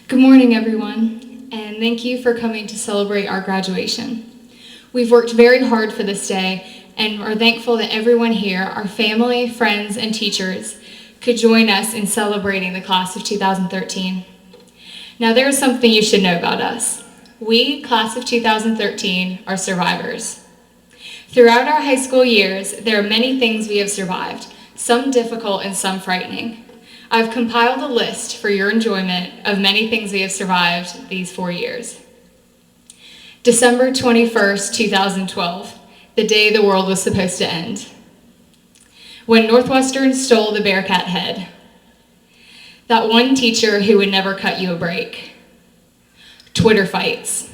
Good morning, everyone, and thank you for coming to celebrate our graduation. We've worked very hard for this day and are thankful that everyone here, our family, friends, and teachers, could join us in celebrating the class of 2013. Now, there is something you should know about us. We, class of 2013, are survivors. Throughout our high school years, there are many things we have survived, some difficult and some frightening. I've compiled a list for your enjoyment of many things we have survived these 4 years. December 21st, 2012, the day the world was supposed to end. When Northwestern stole the Bearcat head. That one teacher who would never cut you a break. Twitter fights.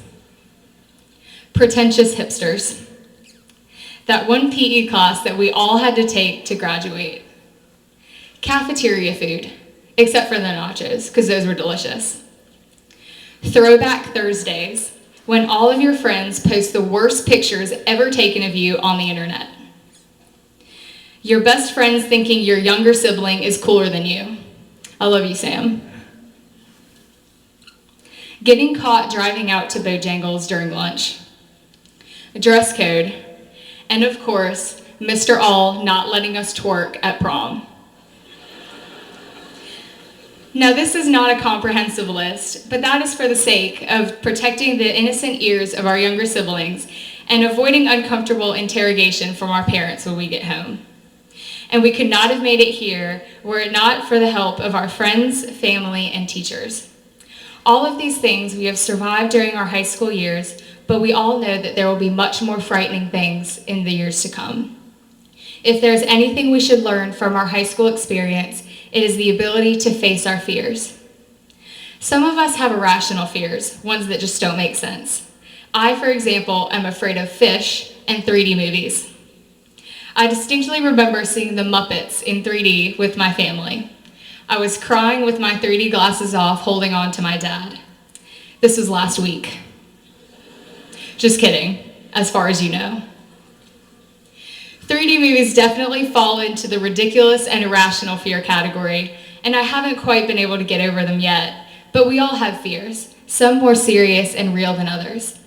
Pretentious hipsters. That one PE class that we all had to take to graduate. Cafeteria food, except for the nachos, because those were delicious. Throwback Thursdays, when all of your friends post the worst pictures ever taken of you on the internet. Your best friends thinking your younger sibling is cooler than you. I love you, Sam. Getting caught driving out to Bojangles during lunch. Dress code. And of course, Mr. All not letting us twerk at prom. Now, this is not a comprehensive list, but that is for the sake of protecting the innocent ears of our younger siblings and avoiding uncomfortable interrogation from our parents when we get home. And we could not have made it here were it not for the help of our friends, family, and teachers. All of these things we have survived during our high school years, but we all know that there will be much more frightening things in the years to come. If there's anything we should learn from our high school experience, it is the ability to face our fears. Some of us have irrational fears, ones that just don't make sense. I, for example, am afraid of fish and 3D movies. I distinctly remember seeing the Muppets in 3D with my family. I was crying with my 3D glasses off, holding on to my dad. This was last week. Just kidding, as far as you know. 3D movies definitely fall into the ridiculous and irrational fear category, and I haven't quite been able to get over them yet, but we all have fears, some more serious and real than others.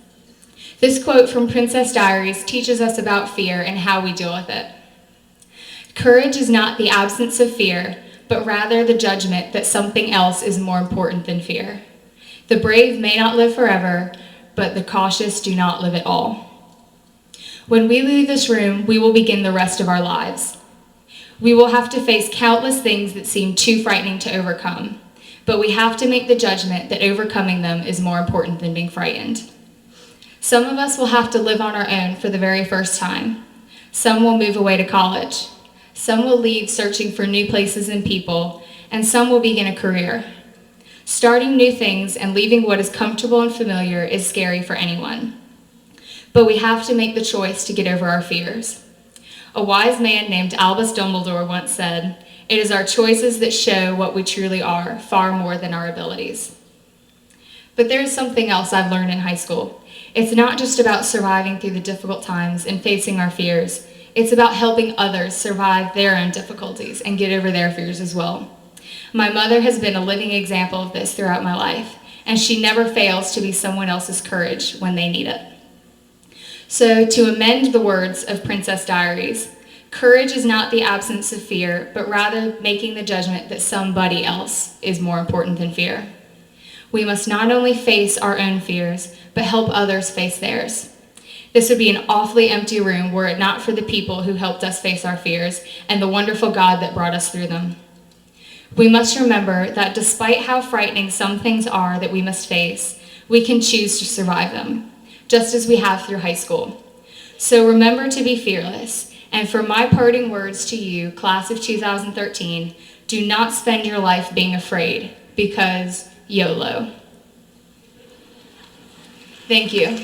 This quote from Princess Diaries teaches us about fear and how we deal with it. Courage is not the absence of fear, but rather the judgment that something else is more important than fear. The brave may not live forever, but the cautious do not live at all. When we leave this room, we will begin the rest of our lives. We will have to face countless things that seem too frightening to overcome, but we have to make the judgment that overcoming them is more important than being frightened. Some of us will have to live on our own for the very first time. Some will move away to college. Some will leave searching for new places and people, and some will begin a career. Starting new things and leaving what is comfortable and familiar is scary for anyone. But we have to make the choice to get over our fears. A wise man named Albus Dumbledore once said, "It is our choices that show what we truly are, far more than our abilities." But there is something else I've learned in high school. It's not just about surviving through the difficult times and facing our fears. It's about helping others survive their own difficulties and get over their fears as well. My mother has been a living example of this throughout my life, and she never fails to be someone else's courage when they need it. So, to amend the words of Princess Diaries, courage is not the absence of fear, but rather making the judgment that somebody else is more important than fear. We must not only face our own fears, but help others face theirs. This would be an awfully empty room were it not for the people who helped us face our fears and the wonderful God that brought us through them. We must remember that despite how frightening some things are that we must face, we can choose to survive them, just as we have through high school. So remember to be fearless. And for my parting words to you, class of 2013, do not spend your life being afraid, because YOLO. Thank you.